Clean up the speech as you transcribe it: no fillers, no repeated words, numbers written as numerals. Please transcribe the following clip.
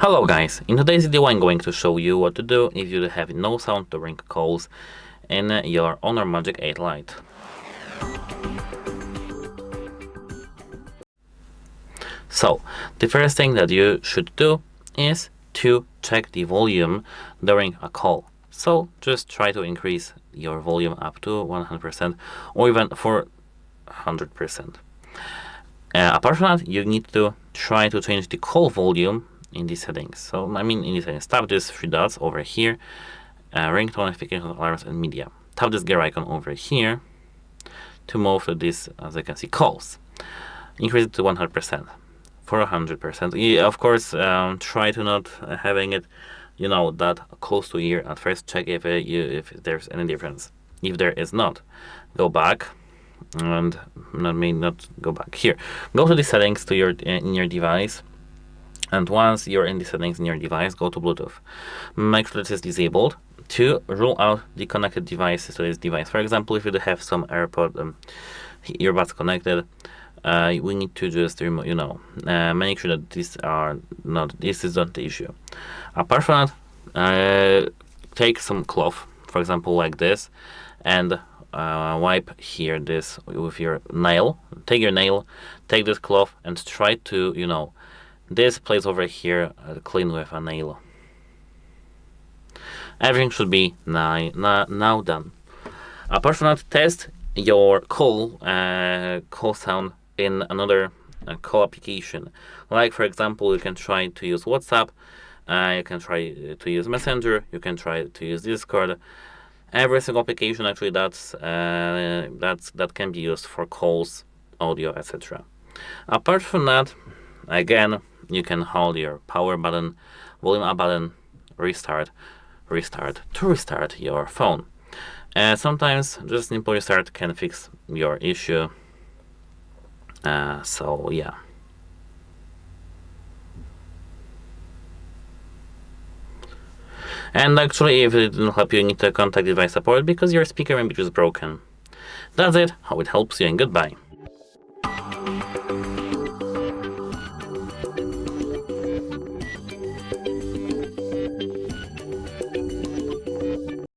Hello guys, in today's video I'm going to show you what to do if you have no sound during calls in your HONOR Magic8 Lite. So, the first thing that you should do is to check the volume during a call. So, just try to increase your volume up to 100% or even 400%. Apart from that, you need to try to change the call volume in the settings. So in the settings, tap these three dots over here, ringtone, notifications, alarms, and media. Tap this gear icon over here to move to this, as you can see, calls. Increase it to 100%, 400%. Of course, try to not having it, that close to ear. At first, check if there's any difference. If there is not, go back. And not go back here. Go to the settings to in your device. And once you're in the settings in your device, go to Bluetooth. Make sure this is disabled to rule out the connected devices to this device. For example, if you have some earbuds connected, we need to just remove, make sure that this is not the issue. Apart from that, take some cloth, for example, like this, and wipe here this with your nail. Take your nail, take this cloth, and try to, this place over here clean with a nail. Everything should be now done. Apart from that, test your call sound in another call application. Like, for example, you can try to use WhatsApp, you can try to use Messenger, you can try to use Discord. Every single application actually that can be used for calls, audio, etc. Apart from that, again, you can hold your power button, volume up button, restart to restart your phone. Sometimes just simple restart can fix your issue. So yeah. And actually, if it didn't help you, need to contact device support because your speaker maybe just broken. That's it. Hope it helps you, and goodbye.